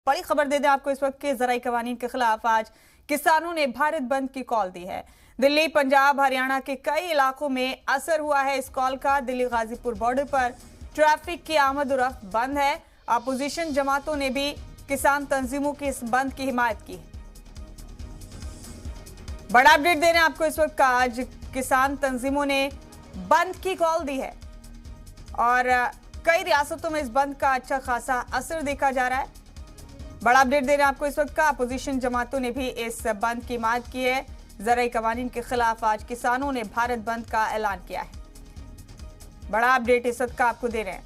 बड़ी खबर दे दें आपको इस वक्त के ज़राई कवानीन के खिलाफ आज किसानों ने भारत बंद की कॉल दी है। दिल्ली, पंजाब, हरियाणा के कई इलाकों में असर हुआ है इस कॉल का। दिल्ली गाजीपुर बॉर्डर पर ट्रैफिक की आमद और रफ्त बंद है। अपोजिशन जमातों ने भी किसान तंजीमों की इस बंद की हिमायत की। बड़ा अपडेट दे रहे हैं आपको इस वक्त का। आज किसान तंजीमों ने बंद की कॉल दी है और कई रियासतों में इस बंद का अच्छा खासा असर देखा जा रहा है। बड़ा अपडेट दे रहे हैं आपको इस वक्त का। अपोजिशन जमातों ने भी इस बंद की हिमायत की है। ज़राई कवानीन के खिलाफ आज किसानों ने भारत बंद का ऐलान किया है। बड़ा अपडेट इस वक्त का आपको दे रहे हैं।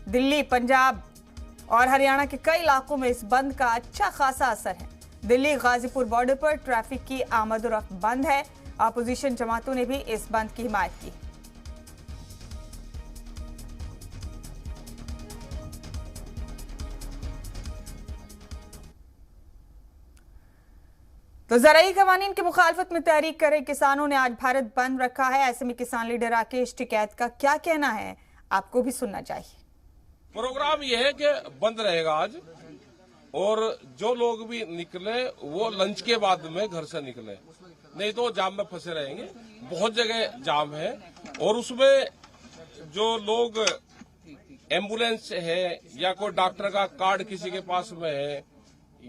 दिल्ली, पंजाब और हरियाणा के कई इलाकों में इस बंद का अच्छा खासा असर है। दिल्ली गाजीपुर बॉर्डर पर ट्रैफिक की आमद और रफ्त बंद है। अपोजिशन जमातों ने भी इस बंद की हिमायत की। तो ज़राई कवानीन की मुखालफत में तहरीक करे किसानों ने आज भारत बंद रखा है। ऐसे में किसान लीडर राकेश टिकैत का क्या कहना है, आपको भी सुनना चाहिए। प्रोग्राम ये है कि बंद रहेगा आज, और जो लोग भी निकले वो लंच के बाद में घर से निकले, नहीं तो जाम में फंसे रहेंगे। बहुत जगह जाम है और उसमें जो लोग एम्बुलेंस है या कोई डॉक्टर का कार्ड किसी के पास में है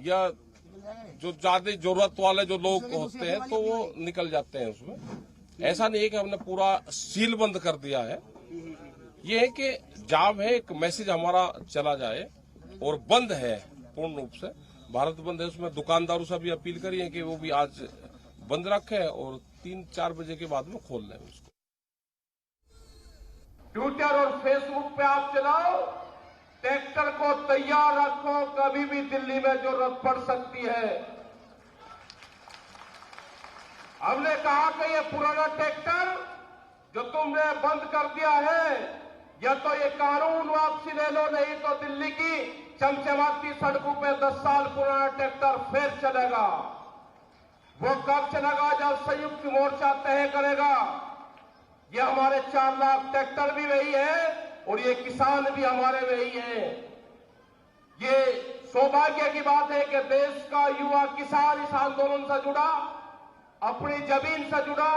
या जो ज्यादा जरूरत वाले जो लोग होते हैं तो वो निकल जाते हैं उसमें। ऐसा नहीं है कि हमने पूरा सील बंद कर दिया है। ये है कि जाम है, एक मैसेज हमारा चला जाए, और बंद है पूर्ण रूप से। भारत बंद है, उसमें दुकानदारों से भी अपील करी है कि वो भी आज बंद रखें और 3-4 बजे के बाद में खोल लें उसको। ट्विटर और फेसबुक पे आप चलाओ, ट्रैक्टर को तैयार रखो, कभी भी दिल्ली में जरूरत पड़ सकती है। हमने कहा कि ये पुराना ट्रैक्टर जो तुमने बंद कर दिया है, या तो ये कानून वापसी ले लो, नहीं तो दिल्ली की चमचमाती सड़कों पे 10 साल पुराना ट्रैक्टर फिर चलेगा। वो कब चलेगा? जब संयुक्त मोर्चा तय करेगा। ये हमारे 4 लाख ट्रैक्टर भी वही है और ये किसान भी हमारे वही हैं। ये सौभाग्य की बात है कि देश का युवा किसान इस आंदोलन से जुड़ा, अपनी जमीन से जुड़ा।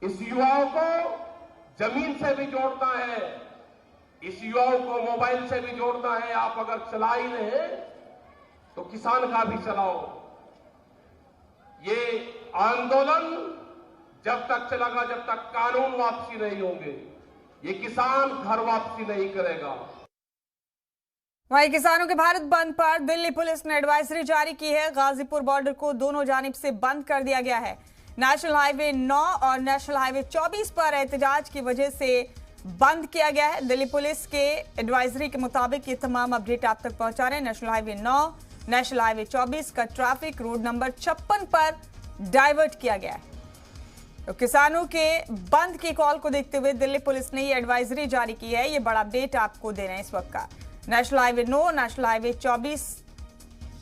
इस युवाओं को जमीन से भी जोड़ना है, इस युवाओं को मोबाइल से भी जोड़ना है। आप अगर चला ही रहे तो किसान का भी चलाओ। ये आंदोलन जब तक चलेगा जब तक कानून वापसी नहीं होंगे। ये किसान घर वापसी नहीं करेगा। वहीं किसानों के भारत बंद पर दिल्ली पुलिस ने एडवाइजरी जारी की है। गाजीपुर बॉर्डर को दोनों जानिब से बंद कर दिया गया है। नेशनल हाईवे 9 और नेशनल हाईवे 24 पर एहतजाज की वजह से बंद किया गया है। दिल्ली पुलिस के एडवाइजरी के मुताबिक ये तमाम अपडेट आप तक पहुंचा रहे हैं। नेशनल हाईवे 9, नेशनल हाईवे 24 का ट्रैफिक रोड नंबर 56 पर डाइवर्ट किया गया है। तो किसानों के बंद की कॉल को देखते हुए दिल्ली पुलिस ने ये एडवाइजरी जारी की है। ये बड़ा अपडेट आपको दे रहे हैं इस वक्त का। नेशनल हाईवे 9, नेशनल हाईवे 24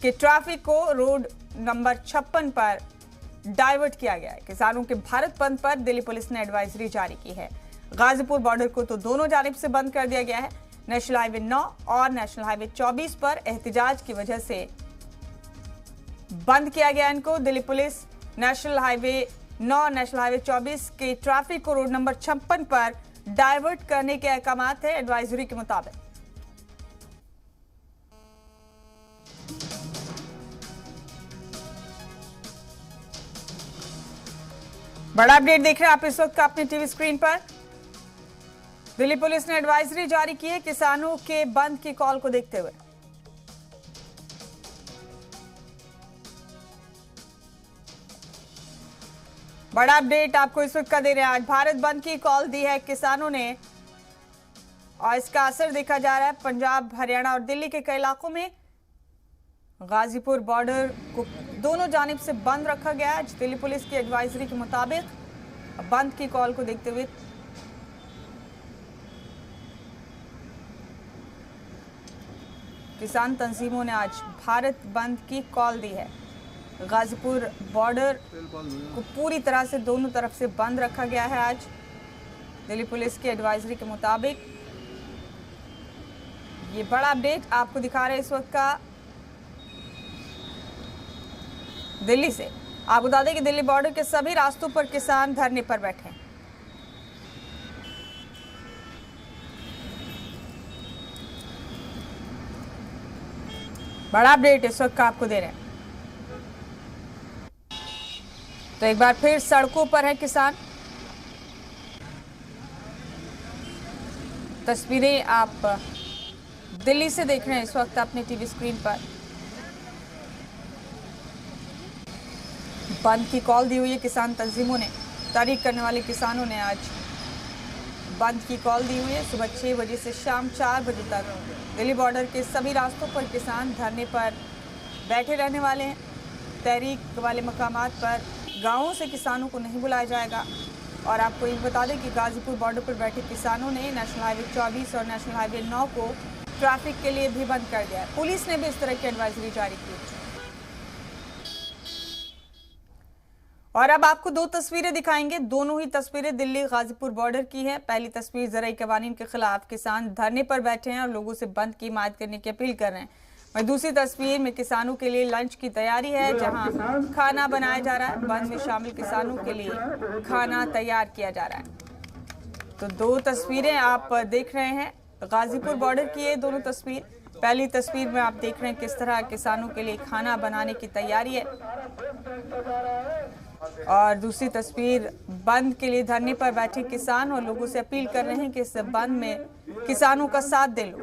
के ट्रैफिक को रोड नंबर 56 पर डाइवर्ट किया गया है। किसानों के भारत बंद पर दिल्ली पुलिस ने एडवाइजरी जारी की है। गाजीपुर बॉर्डर को तो दोनों जानिब से बंद कर दिया गया है। नेशनल हाईवे 9 और नेशनल हाईवे 24 पर एहतजाज की वजह से बंद किया गया इनको। Delhi police national highway 9, national highway 24 के ट्रैफिक को रोड नंबर 56 पर डाइवर्ट करने के अहकाम है एडवाइजरी के मुताबिक। बड़ा अपडेट देख रहे हैं आप इस वक्त अपने टीवी स्क्रीन पर। दिल्ली पुलिस ने एडवाइजरी जारी की है किसानों के बंद की कॉल को देखते हुए। बड़ा अपडेट आपको इस वक्त का दे रहे हैं। आज भारत बंद की कॉल दी है किसानों ने और इसका असर देखा जा रहा है पंजाब, हरियाणा और दिल्ली के कई इलाकों में। गाजीपुर बॉर्डर को दोनों जानिब से बंद रखा गया है। दिल्ली पुलिस की एडवाइजरी के मुताबिक बंद की कॉल को देखते हुए किसान तंजीमों ने आज भारत बंद की कॉल दी है। गाजीपुर बॉर्डर को पूरी तरह से दोनों तरफ से बंद रखा गया है। आज दिल्ली पुलिस की एडवाइजरी के मुताबिक ये बड़ा अपडेट आपको दिखा रहे हैं इस वक्त का दिल्ली से। आपको बता दें कि दिल्ली बॉर्डर के सभी रास्तों पर किसान धरने पर बैठे हैं। बड़ा अपडेट इस वक्त का आपको दे रहे हैं। तो एक बार फिर सड़कों पर है किसान। तस्वीरें आप दिल्ली से देख रहे हैं इस वक्त अपने टीवी स्क्रीन पर। बंद की कॉल दी हुई है किसान तंजीमों ने। तहरीक करने वाले किसानों ने आज बंद की कॉल दी हुई है। सुबह 6 बजे से शाम 4 बजे तक दिल्ली बॉर्डर के सभी रास्तों पर किसान धरने पर बैठे रहने वाले हैं। तहरीक वाले मकामात पर गांवों से किसानों को नहीं बुलाया जाएगा। और आपको ये बता दें कि गाजीपुर बॉर्डर पर बैठे किसानों ने नेशनल हाईवे 24 और नेशनल हाईवे 9 को ट्रैफिक के लिए भी बंद कर दिया है। पुलिस ने भी इस तरह की एडवाइजरी जारी की है। और अब आपको 2 तस्वीरें दिखाएंगे। दोनों ही तस्वीरें दिल्ली गाजीपुर बॉर्डर की है। पहली तस्वीर ज़राई कवानीन के खिलाफ किसान धरने पर बैठे हैं और लोगों से बंद की हिमायत करने की अपील कर रहे हैं। वहीं दूसरी तस्वीर में किसानों के लिए लंच की तैयारी है, जहां खाना बनाया जा रहा है। बंद में शामिल किसानों के लिए खाना तैयार किया जा रहा है। तो 2 तस्वीरें आप देख रहे हैं गाजीपुर बॉर्डर की है दोनों तस्वीर। पहली तस्वीर में आप देख रहे हैं किस तरह किसानों के लिए खाना बनाने की तैयारी है और दूसरी तस्वीर बंद के लिए धरने पर बैठे किसान और लोगों से अपील कर रहे हैं कि इस बंद में किसानों का साथ दे लो।